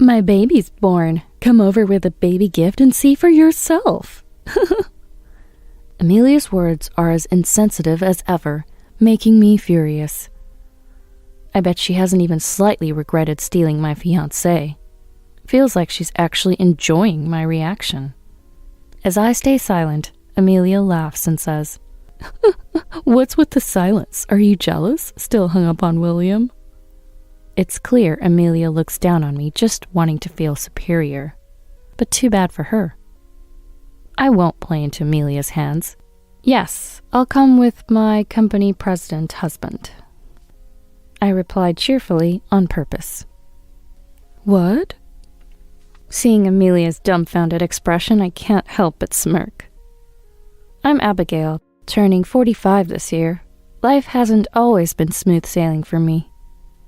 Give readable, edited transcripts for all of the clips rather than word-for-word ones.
My baby's born. Come over with a baby gift and see for yourself. Amelia's words are as insensitive as ever, making me furious. I bet she hasn't even slightly regretted stealing my fiancé. Feels like she's actually enjoying my reaction. As I stay silent, Amelia laughs and says, "What's with the silence? Are you jealous? Still hung up on William?" It's clear Amelia looks down on me, just wanting to feel superior. But too bad for her. I won't play into Amelia's hands. Yes, I'll come with my company president husband. I replied cheerfully on purpose. What? Seeing Amelia's dumbfounded expression, I can't help but smirk. I'm Abigail, turning 45 this year. Life hasn't always been smooth sailing for me.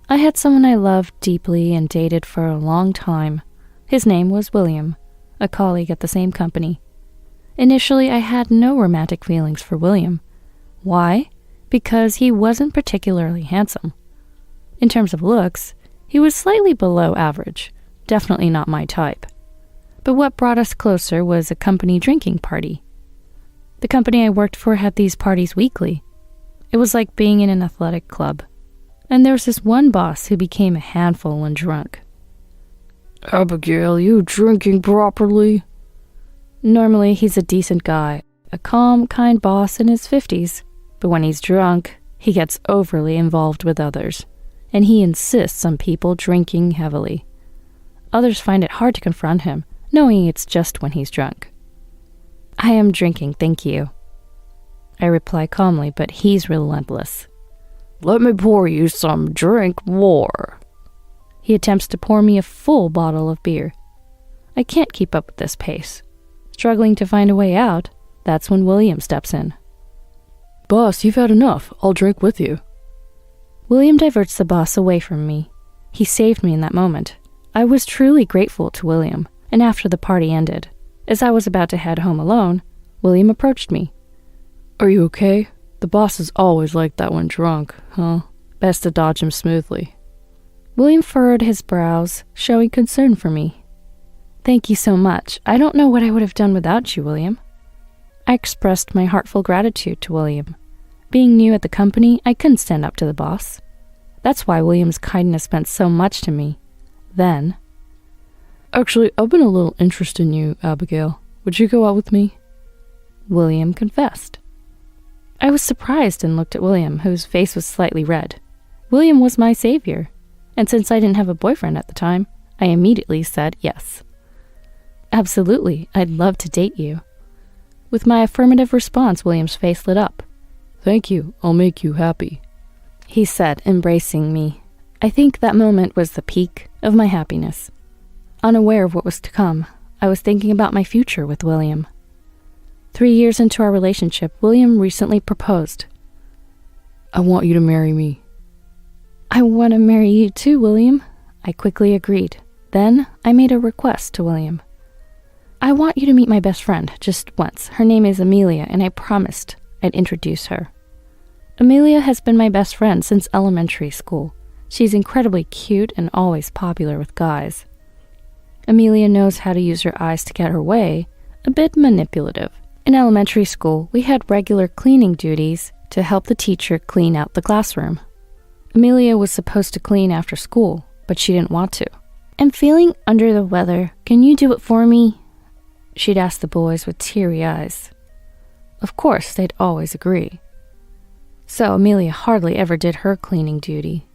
I had someone I loved deeply and dated for a long time. His name was William, a colleague at the same company. Initially, I had no romantic feelings for William. Why? Because he wasn't particularly handsome. In terms of looks, he was slightly below average, definitely not my type. But what brought us closer was a company drinking party. The company I worked for had these parties weekly. It was like being in an athletic club. And there was this one boss who became a handful when drunk. "Abigail, you drinking properly?" Normally, he's a decent guy, a calm, kind boss in his 50s. But when he's drunk, he gets overly involved with others, and he insists on people drinking heavily. Others find it hard to confront him, knowing it's just when he's drunk. "I am drinking, thank you," I reply calmly, but he's relentless. "Let me pour you some drink more." He attempts to pour me a full bottle of beer. I can't keep up with this pace. Struggling to find a way out, that's when William steps in. "Boss, you've had enough. I'll drink with you." William diverts the boss away from me. He saved me in that moment. I was truly grateful to William, and after the party ended, as I was about to head home alone, William approached me. "Are you okay? The boss is always like that when drunk, huh? Best to dodge him smoothly." William furrowed his brows, showing concern for me. "Thank you so much. I don't know what I would have done without you, William." I expressed my heartful gratitude to William. Being new at the company, I couldn't stand up to the boss. That's why William's kindness meant so much to me. Then, "Actually, I've been a little interested in you, Abigail. Would you go out with me?" William confessed. I was surprised and looked at William, whose face was slightly red. William was my savior, and since I didn't have a boyfriend at the time, I immediately said yes. "Absolutely, I'd love to date you." With my affirmative response, William's face lit up. "Thank you, I'll make you happy," he said, embracing me. I think that moment was the peak of my happiness. Unaware of what was to come, I was thinking about my future with William. 3 years into our relationship, William recently proposed. "I want you to marry me." "I want to marry you too, William," I quickly agreed. Then I made a request to William. "I want you to meet my best friend, just once. Her name is Amelia, and I promised I'd introduce her." Amelia has been my best friend since elementary school. She's incredibly cute and always popular with guys. Amelia knows how to use her eyes to get her way, a bit manipulative. In elementary school, we had regular cleaning duties to help the teacher clean out the classroom. Amelia was supposed to clean after school, but she didn't want to. "I'm feeling under the weather. Can you do it for me?" She'd ask the boys with teary eyes. Of course, they'd always agree. So Amelia hardly ever did her cleaning duty.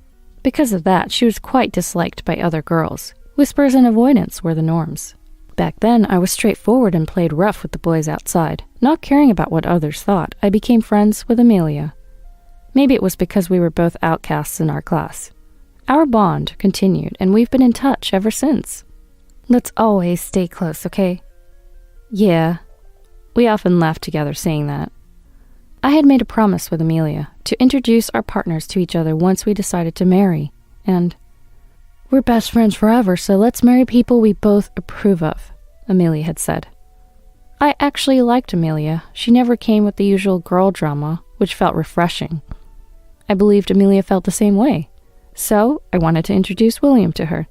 Because of that, she was quite disliked by other girls. Whispers and avoidance were the norms. Back then, I was straightforward and played rough with the boys outside. Not caring about what others thought, I became friends with Amelia. Maybe it was because we were both outcasts in our class. Our bond continued, and we've been in touch ever since. Let's always stay close, okay? Yeah. We often laughed together saying that. I had made a promise with Amelia to introduce our partners to each other once we decided to marry, and we're best friends forever, so let's marry people we both approve of, Amelia had said. I actually liked Amelia. She never came with the usual girl drama, which felt refreshing. I believed Amelia felt the same way, so I wanted to introduce William to her.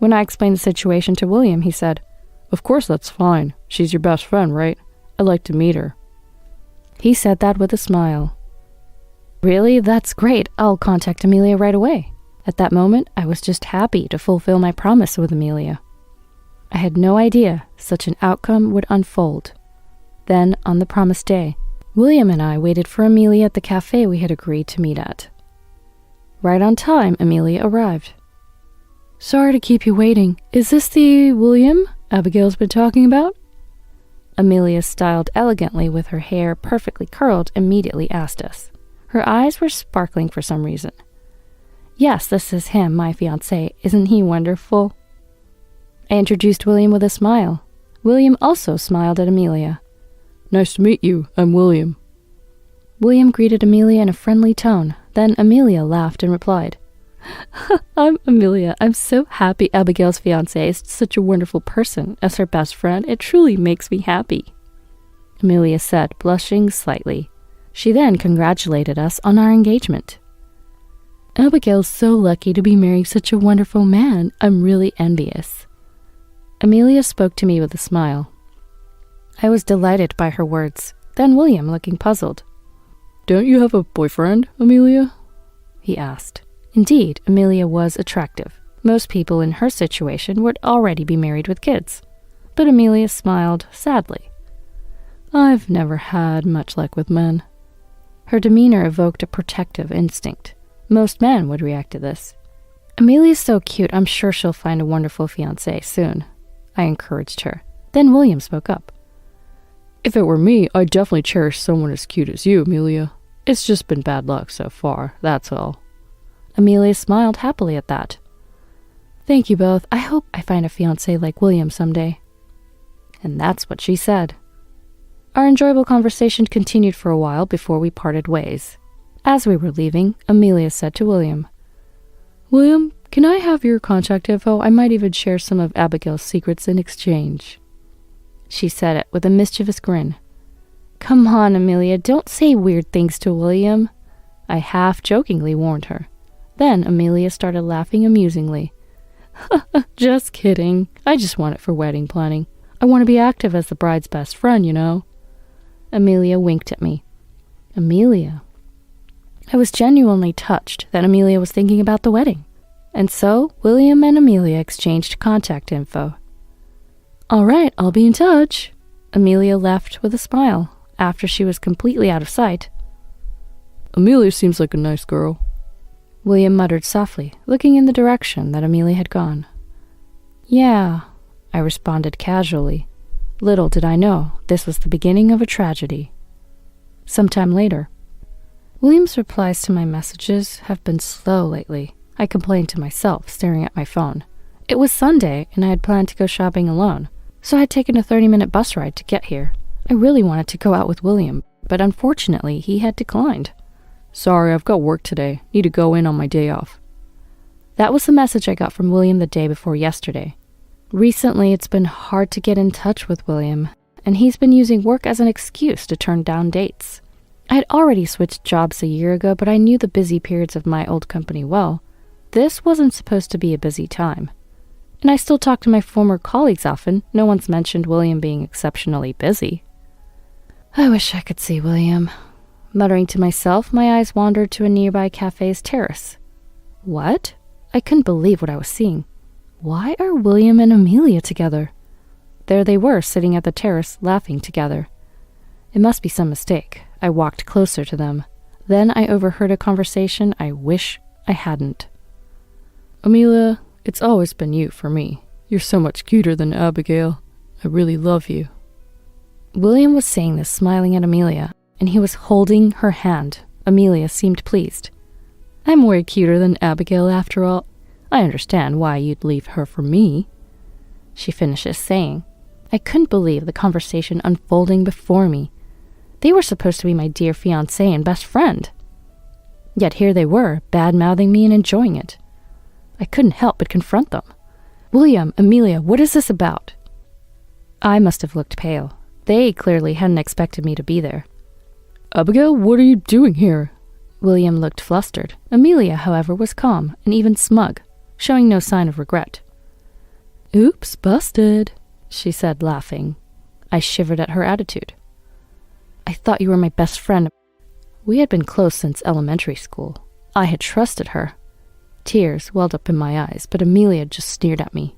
When I explained the situation to William, he said, "Of course that's fine. She's your best friend, right? I'd like to meet her." He said that with a smile. "Really? That's great. I'll contact Amelia right away." At that moment, I was just happy to fulfill my promise with Amelia. I had no idea such an outcome would unfold. Then, on the promised day, William and I waited for Amelia at the cafe we had agreed to meet at. Right on time, Amelia arrived. "Sorry to keep you waiting. Is this the William Abigail's been talking about?" Amelia, styled elegantly with her hair perfectly curled, immediately asked us. Her eyes were sparkling for some reason. "Yes, this is him, my fiancé. Isn't he wonderful?" I introduced William with a smile. William also smiled at Amelia. "Nice to meet you. I'm William." William greeted Amelia in a friendly tone. Then Amelia laughed and replied, "I'm Amelia. I'm so happy Abigail's fiancé is such a wonderful person. As her best friend, it truly makes me happy," Amelia said, blushing slightly. She then congratulated us on our engagement. "Abigail's so lucky to be marrying such a wonderful man. I'm really envious." Amelia spoke to me with a smile. I was delighted by her words. Then William, looking puzzled. "Don't you have a boyfriend, Amelia?" he asked. Indeed, Amelia was attractive. Most people in her situation would already be married with kids. But Amelia smiled sadly. "I've never had much luck with men." Her demeanor evoked a protective instinct. Most men would react to this. "Amelia's so cute, I'm sure she'll find a wonderful fiancé soon," I encouraged her. Then William spoke up. "If it were me, I'd definitely cherish someone as cute as you, Amelia. It's just been bad luck so far, that's all." Amelia smiled happily at that. "Thank you both. I hope I find a fiancé like William someday." And that's what she said. Our enjoyable conversation continued for a while before we parted ways. As we were leaving, Amelia said to William, "William, can I have your contact info? I might even share some of Abigail's secrets in exchange." She said it with a mischievous grin. "Come on, Amelia, don't say weird things to William," I half-jokingly warned her. Then Amelia started laughing amusingly. "Just kidding. I just want it for wedding planning. I want to be active as the bride's best friend, you know." Amelia winked at me. Amelia. I was genuinely touched that Amelia was thinking about the wedding. And so, William and Amelia exchanged contact info. "All right, I'll be in touch." Amelia left with a smile after she was completely out of sight. "Amelia seems like a nice girl," William muttered softly, looking in the direction that Amelia had gone. "Yeah," I responded casually. Little did I know this was the beginning of a tragedy. Sometime later. William's replies to my messages have been slow lately, I complained to myself, staring at my phone. It was Sunday, and I had planned to go shopping alone, so I had taken a 30-minute bus ride to get here. I really wanted to go out with William, but unfortunately he had declined. "Sorry, I've got work today. Need to go in on my day off." That was the message I got from William the day before yesterday. Recently, it's been hard to get in touch with William, and he's been using work as an excuse to turn down dates. I had already switched jobs a year ago, but I knew the busy periods of my old company well. This wasn't supposed to be a busy time. And I still talk to my former colleagues often. No one's mentioned William being exceptionally busy. I wish I could see William. Muttering to myself, my eyes wandered to a nearby cafe's terrace. What? I couldn't believe what I was seeing. Why are William and Amelia together? There they were, sitting at the terrace, laughing together. It must be some mistake. I walked closer to them. Then I overheard a conversation I wish I hadn't. "Amelia, it's always been you for me. You're so much cuter than Abigail. I really love you." William was saying this smiling at Amelia, and he was holding her hand. Amelia seemed pleased. "I'm way cuter than Abigail after all. I understand why you'd leave her for me," she finishes saying. I couldn't believe the conversation unfolding before me. They were supposed to be my dear fiancé and best friend. Yet here they were, bad-mouthing me and enjoying it. I couldn't help but confront them. "William, Amelia, what is this about?" I must have looked pale. They clearly hadn't expected me to be there. "Abigail, what are you doing here?" William looked flustered. Amelia, however, was calm and even smug, showing no sign of regret. Oops, busted, she said, laughing. I shivered at her attitude. I thought you were my best friend. We had been close since elementary school. I had trusted her. Tears welled up in my eyes, but Amelia just sneered at me.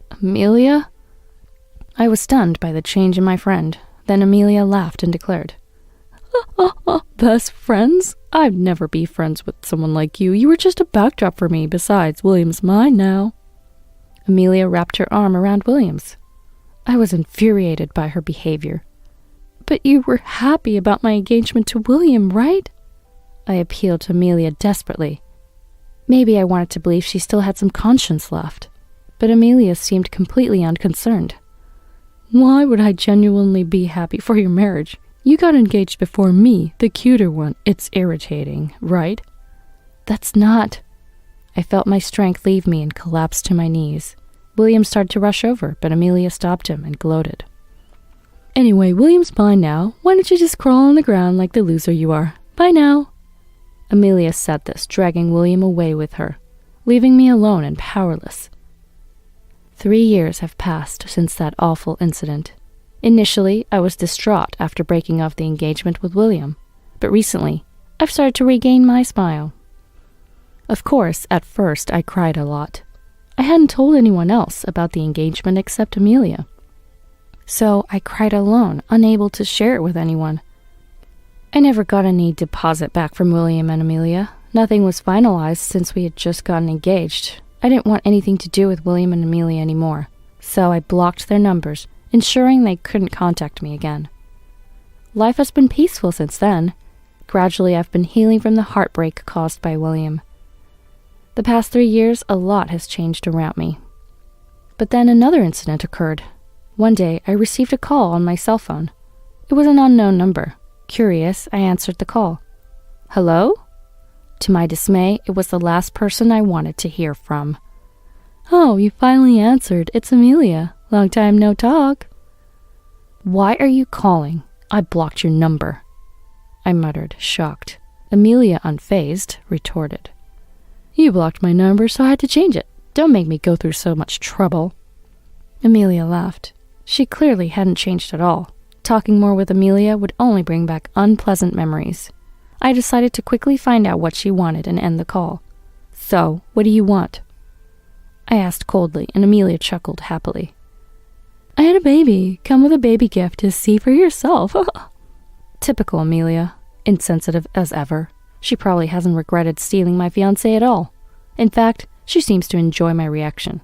Amelia? I was stunned by the change in my friend. Then Amelia laughed and declared, Best friends? I'd never be friends with someone like you. You were just a backdrop for me. Besides, William's mine now. Amelia wrapped her arm around William's. I was infuriated by her behavior. But you were happy about my engagement to William, right? I appealed to Amelia desperately. Maybe I wanted to believe she still had some conscience left, but Amelia seemed completely unconcerned. Why would I genuinely be happy for your marriage? You got engaged before me, the cuter one. It's irritating, right? That's not... I felt my strength leave me and collapsed to my knees. William started to rush over, but Amelia stopped him and gloated. Anyway, William's mine now. Why don't you just crawl on the ground like the loser you are? Bye now. Amelia said this, dragging William away with her, leaving me alone and powerless. 3 years have passed since that awful incident. Initially, I was distraught after breaking off the engagement with William, but recently, I've started to regain my smile. Of course, at first, I cried a lot. I hadn't told anyone else about the engagement except Amelia. So I cried alone, unable to share it with anyone. I never got any deposit back from William and Amelia. Nothing was finalized since we had just gotten engaged. I didn't want anything to do with William and Amelia anymore, so I blocked their numbers, ensuring they couldn't contact me again. Life has been peaceful since then. Gradually, I've been healing from the heartbreak caused by William. The past 3 years, a lot has changed around me. But then another incident occurred. One day, I received a call on my cell phone. It was an unknown number. Curious, I answered the call. Hello? To my dismay, it was the last person I wanted to hear from. Oh, you finally answered. It's Amelia. Long time no talk. Why are you calling? I blocked your number. I muttered, shocked. Amelia, unfazed, retorted. You blocked my number, so I had to change it. Don't make me go through so much trouble. Amelia laughed. She clearly hadn't changed at all. Talking more with Amelia would only bring back unpleasant memories. I decided to quickly find out what she wanted and end the call. So, what do you want? I asked coldly, and Amelia chuckled happily. I had a baby. Come with a baby gift to see for yourself. Typical Amelia. Insensitive as ever. She probably hasn't regretted stealing my fiancé at all. In fact, she seems to enjoy my reaction.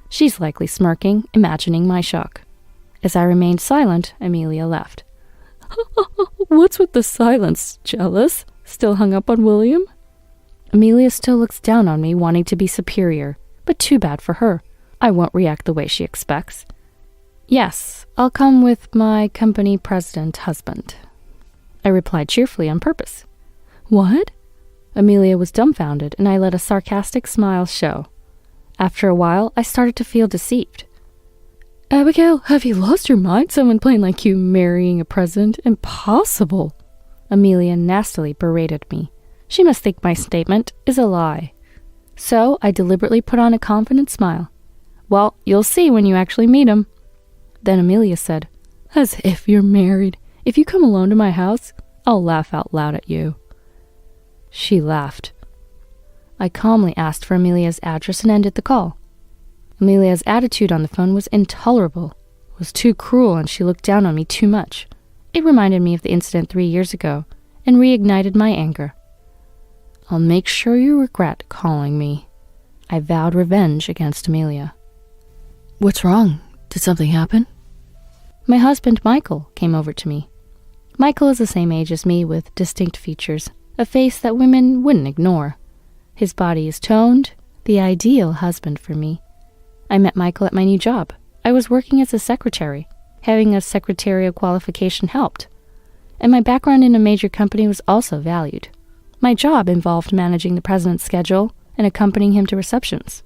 She's likely smirking, imagining my shock. As I remained silent, Amelia laughed. What's with the silence? Jealous? Still hung up on William? Amelia still looks down on me, wanting to be superior, but too bad for her. I won't react the way she expects. Yes, I'll come with my company president husband. I replied cheerfully on purpose. What? Amelia was dumbfounded, and I let a sarcastic smile show. After a while, I started to feel deceived. Abigail, have you lost your mind? Someone plain like you marrying a president? Impossible. Amelia nastily berated me. She must think my statement is a lie. So I deliberately put on a confident smile. Well, you'll see when you actually meet him. Then Amelia said, As if you're married. If you come alone to my house, I'll laugh out loud at you. She laughed. I calmly asked for Amelia's address and ended the call. Amelia's attitude on the phone was intolerable. It was too cruel, and she looked down on me too much. It reminded me of the incident 3 years ago, and reignited my anger. I'll make sure you regret calling me. I vowed revenge against Amelia. What's wrong? Did something happen? My husband, Michael, came over to me. Michael is the same age as me with distinct features, a face that women wouldn't ignore. His body is toned, the ideal husband for me. I met Michael at my new job. I was working as a secretary. Having a secretarial qualification helped. And my background in a major company was also valued. My job involved managing the president's schedule and accompanying him to receptions.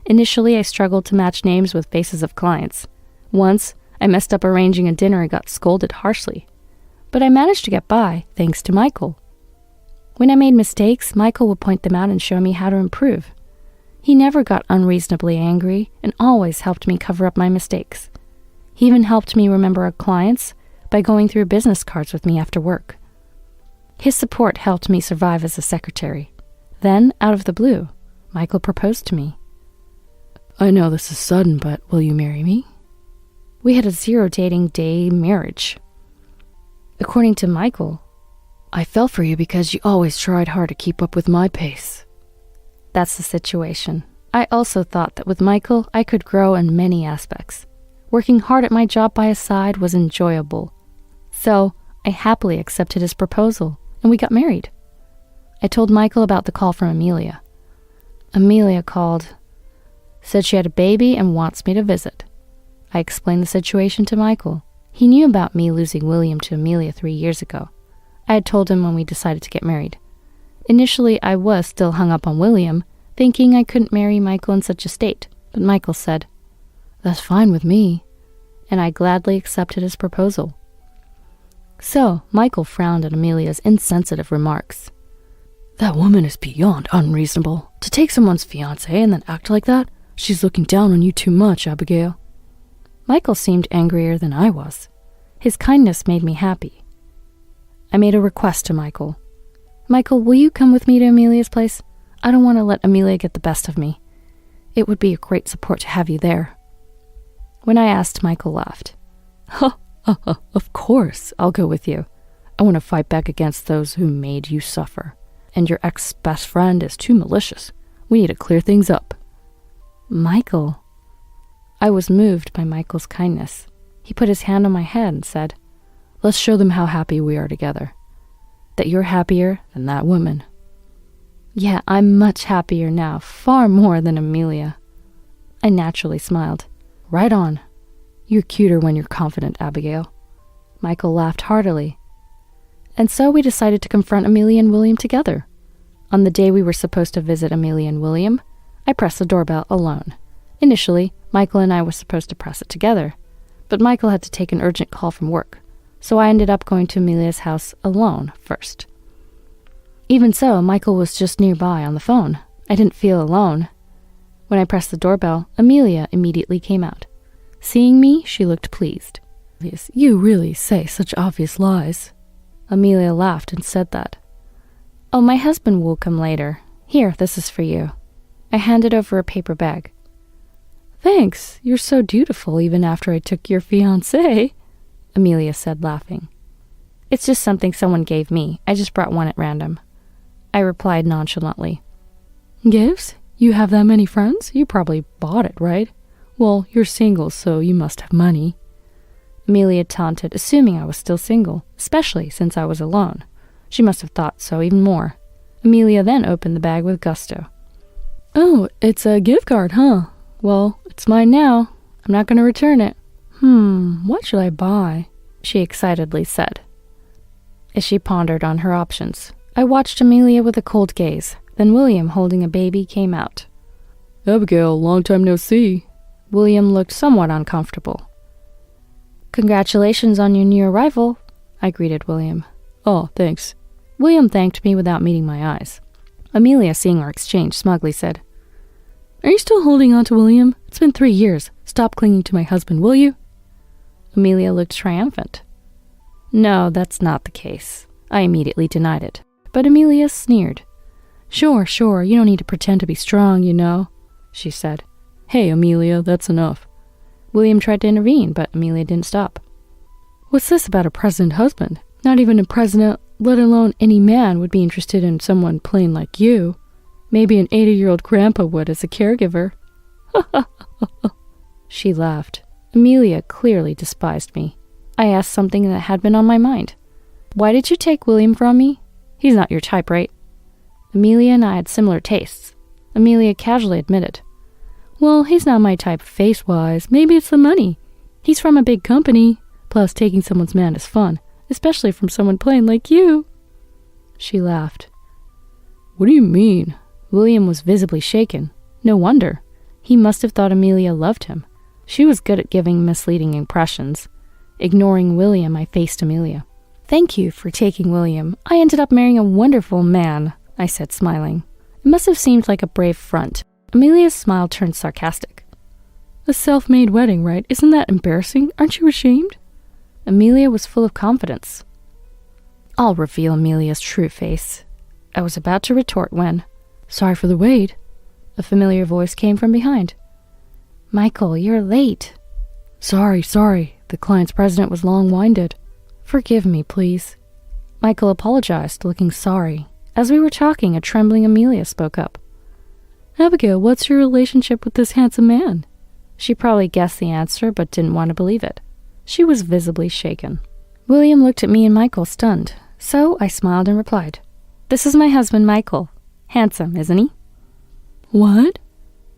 Initially, I struggled to match names with faces of clients. Once, I messed up arranging a dinner and got scolded harshly. But I managed to get by, thanks to Michael. When I made mistakes, Michael would point them out and show me how to improve. He never got unreasonably angry and always helped me cover up my mistakes. He even helped me remember our clients by going through business cards with me after work. His support helped me survive as a secretary. Then, out of the blue, Michael proposed to me. I know this is sudden, but will you marry me? We had a 0 dating day marriage. According to Michael, I fell for you because you always tried hard to keep up with my pace. That's the situation. I also thought that with Michael, I could grow in many aspects. Working hard at my job by his side was enjoyable. So, I happily accepted his proposal, and we got married. I told Michael about the call from Amelia. Amelia called, said she had a baby and wants me to visit. I explained the situation to Michael. He knew about me losing William to Amelia 3 years ago. I had told him when we decided to get married. Initially, I was still hung up on William, thinking I couldn't marry Michael in such a state, but Michael said, "That's fine with me," and I gladly accepted his proposal. So, Michael frowned at Amelia's insensitive remarks. That woman is beyond unreasonable. To take someone's fiancé and then act like that? She's looking down on you too much, Abigail. Michael seemed angrier than I was. His kindness made me happy. I made a request to Michael. Michael, will you come with me to Amelia's place? I don't want to let Amelia get the best of me. It would be a great support to have you there. When I asked, Michael laughed. Of course, I'll go with you. I want to fight back against those who made you suffer. And your ex-best friend is too malicious. We need to clear things up. Michael. I was moved by Michael's kindness. He put his hand on my head and said, Let's show them how happy we are together. That you're happier than that woman. Yeah, I'm much happier now, far more than Amelia. I naturally smiled. Right on. You're cuter when you're confident, Abigail. Michael laughed heartily. And so we decided to confront Amelia and William together. On the day we were supposed to visit Amelia and William, I pressed the doorbell alone. Initially, Michael and I were supposed to press it together, but Michael had to take an urgent call from work, so I ended up going to Amelia's house alone first. Even so, Michael was just nearby on the phone. I didn't feel alone. When I pressed the doorbell, Amelia immediately came out. Seeing me, she looked pleased. You really say such obvious lies. Amelia laughed and said that. Oh, my husband will come later. Here, this is for you. I handed over a paper bag. Thanks, you're so dutiful even after I took your fiancé, Amelia said, laughing. It's just something someone gave me. I just brought one at random. I replied nonchalantly. Gifts? You have that many friends? You probably bought it, right? Well, you're single, so you must have money. Amelia taunted, assuming I was still single, especially since I was alone. She must have thought so even more. Amelia then opened the bag with gusto. Oh, it's a gift card, huh? Well, it's mine now. I'm not going to return it. What should I buy? She excitedly said. As she pondered on her options, I watched Amelia with a cold gaze. Then William, holding a baby, came out. Abigail, long time no see. William looked somewhat uncomfortable. Congratulations on your new arrival, I greeted William. Oh, thanks. William thanked me without meeting my eyes. Amelia, seeing our exchange, smugly said, Are you still holding on to William? It's been 3 years. Stop clinging to my husband, will you? Amelia looked triumphant. No, that's not the case. I immediately denied it. But Amelia sneered. Sure, you don't need to pretend to be strong, you know, she said. Hey, Amelia, that's enough. William tried to intervene, but Amelia didn't stop. What's this about a president husband? Not even a president, let alone any man, would be interested in someone plain like you. Maybe an 80-year-old grandpa would as a caregiver. She laughed. Amelia clearly despised me. I asked something that had been on my mind. Why did you take William from me? He's not your type, right? Amelia and I had similar tastes. Amelia casually admitted. Well, he's not my type face-wise. Maybe it's the money. He's from a big company. Plus, taking someone's man is fun, especially from someone plain like you. She laughed. What do you mean? William was visibly shaken. No wonder. He must have thought Amelia loved him. She was good at giving misleading impressions. Ignoring William, I faced Amelia. Thank you for taking William. I ended up marrying a wonderful man, I said, smiling. It must have seemed like a brave front, Amelia's smile turned sarcastic. A self-made wedding, right? Isn't that embarrassing? Aren't you ashamed? Amelia was full of confidence. I'll reveal Amelia's true face. I was about to retort when, sorry for the wait, a familiar voice came from behind. Michael, you're late. Sorry. The client's president was long-winded. Forgive me, please. Michael apologized, looking sorry. As we were talking, a trembling Amelia spoke up. Abigail, what's your relationship with this handsome man? She probably guessed the answer, but didn't want to believe it. She was visibly shaken. William looked at me and Michael, stunned. So I smiled and replied, This is my husband, Michael. Handsome, isn't he? What?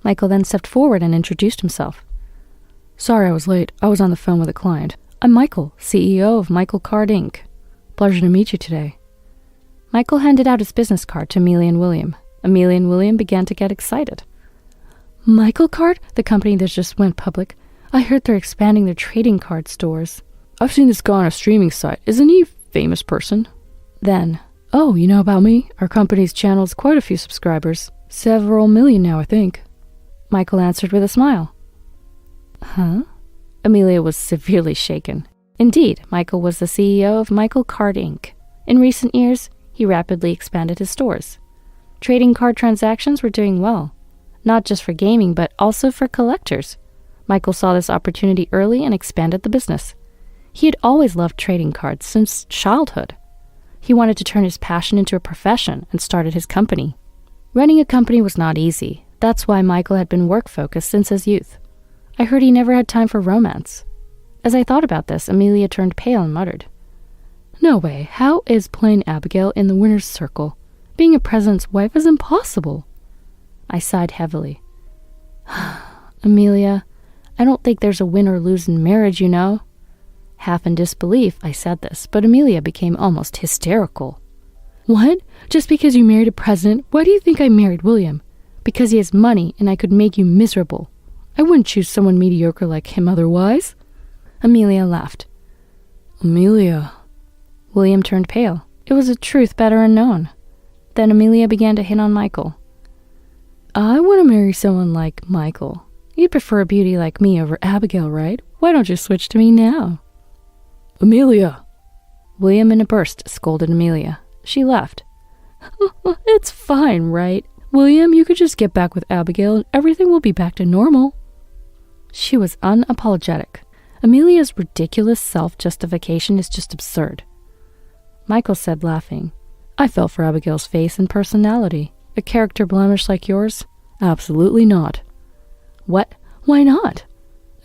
Michael then stepped forward and introduced himself. Sorry I was late. I was on the phone with a client. I'm Michael, CEO of Michael Card Inc. Pleasure to meet you today. Michael handed out his business card to Amelia and William. Amelia and William began to get excited. Michael Card? The company that just went public. I heard they're expanding their trading card stores. I've seen this guy on a streaming site. Isn't he a famous person? Then, oh, you know about me? Our company's channel's quite a few subscribers. Several million now, I think. Michael answered with a smile. Huh? Amelia was severely shaken. Indeed, Michael was the CEO of Michael Card Inc. In recent years, he rapidly expanded his stores. Trading card transactions were doing well, not just for gaming, but also for collectors. Michael saw this opportunity early and expanded the business. He had always loved trading cards since childhood. He wanted to turn his passion into a profession and started his company. Running a company was not easy. That's why Michael had been work-focused since his youth. I heard he never had time for romance. As I thought about this, Amelia turned pale and muttered, No way, how is plain Abigail in the winner's circle? Being a president's wife is impossible. I sighed heavily. Amelia, I don't think there's a win or lose in marriage, you know. Half in disbelief, I said this, but Amelia became almost hysterical. What? Just because you married a president, why do you think I married William? Because he has money and I could make you miserable. I wouldn't choose someone mediocre like him otherwise. Amelia laughed. Amelia. William turned pale. It was a truth better unknown. Then Amelia began to hit on Michael. I want to marry someone like Michael. You'd prefer a beauty like me over Abigail, right? Why don't you switch to me now? Amelia. William in a burst scolded Amelia. She laughed. It's fine, right? William, you could just get back with Abigail and everything will be back to normal. She was unapologetic. Amelia's ridiculous self-justification is just absurd. Michael said, laughing, I fell for Abigail's face and personality. A character blemish like yours? Absolutely not. What? Why not?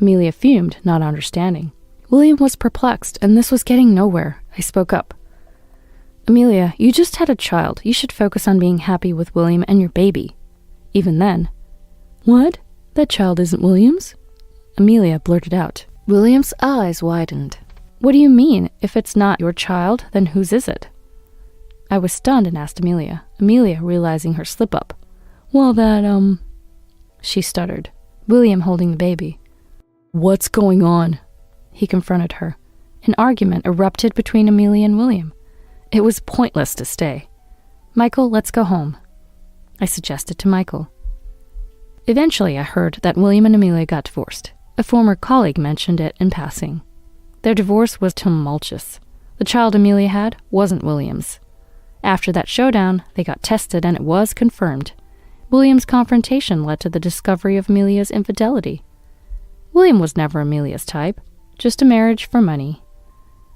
Amelia fumed, not understanding. William was perplexed, and this was getting nowhere. I spoke up. Amelia, you just had a child. You should focus on being happy with William and your baby. Even then. What? That child isn't William's? Amelia blurted out. William's eyes widened. What do you mean? If it's not your child, then whose is it? I was stunned and asked Amelia. Amelia, realizing her slip-up. Well, that, She stuttered. William holding the baby. What's going on? He confronted her. An argument erupted between Amelia and William. It was pointless to stay. Michael, let's go home. I suggested to Michael. Eventually, I heard that William and Amelia got divorced. A former colleague mentioned it in passing. Their divorce was tumultuous. The child Amelia had wasn't William's. After that showdown, they got tested and it was confirmed. William's confrontation led to the discovery of Amelia's infidelity. William was never Amelia's type, just a marriage for money.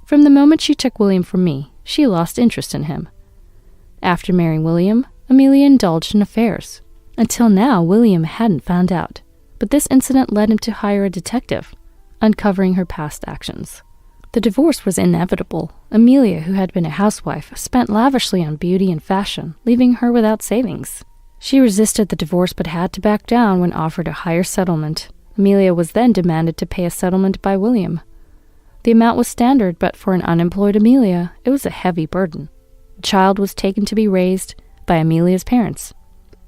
From the moment she took William from me, she lost interest in him. After marrying William, Amelia indulged in affairs. Until now, William hadn't found out, but this incident led him to hire a detective, uncovering her past actions. The divorce was inevitable. Amelia, who had been a housewife, spent lavishly on beauty and fashion, leaving her without savings. She resisted the divorce but had to back down when offered a higher settlement. Amelia was then demanded to pay a settlement by William. The amount was standard, but for an unemployed Amelia, it was a heavy burden. The child was taken to be raised by Amelia's parents.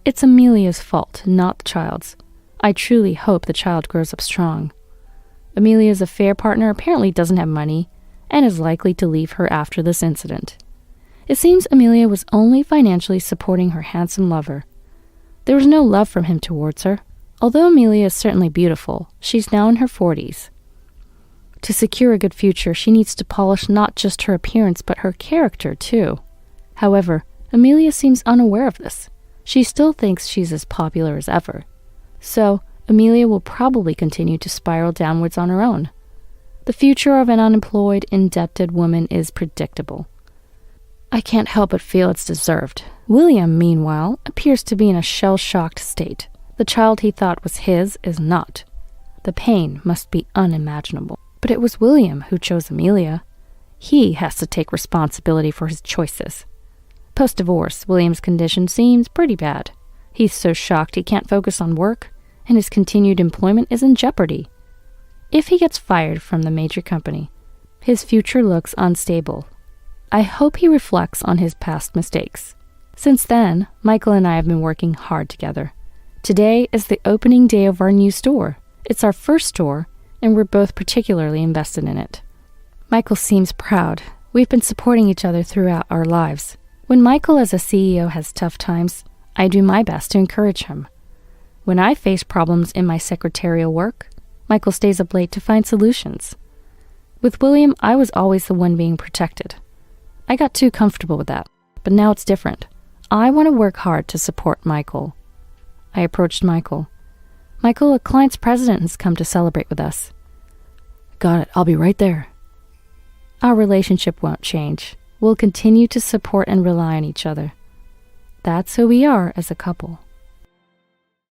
It's Amelia's fault, not the child's. I truly hope the child grows up strong. Amelia's affair partner apparently doesn't have money and is likely to leave her after this incident. It seems Amelia was only financially supporting her handsome lover. There was no love from him towards her. Although Amelia is certainly beautiful, she's now in her 40s. To secure a good future, she needs to polish not just her appearance, but her character, too. However, Amelia seems unaware of this. She still thinks she's as popular as ever. So, Amelia will probably continue to spiral downwards on her own. The future of an unemployed, indebted woman is predictable. I can't help but feel it's deserved. William, meanwhile, appears to be in a shell-shocked state. The child he thought was his is not. The pain must be unimaginable. But it was William who chose Amelia. He has to take responsibility for his choices. Post-divorce, William's condition seems pretty bad. He's so shocked he can't focus on work, and his continued employment is in jeopardy. If he gets fired from the major company, his future looks unstable. I hope he reflects on his past mistakes. Since then, Michael and I have been working hard together. Today is the opening day of our new store. It's our first store, and we're both particularly invested in it. Michael seems proud. We've been supporting each other throughout our lives. When Michael as a CEO has tough times, I do my best to encourage him. When I face problems in my secretarial work, Michael stays up late to find solutions. With William, I was always the one being protected. I got too comfortable with that, but now it's different. I want to work hard to support Michael. I approached Michael. Michael, a client's president, has come to celebrate with us. Got it, I'll be right there. Our relationship won't change. We'll continue to support and rely on each other. That's who we are as a couple.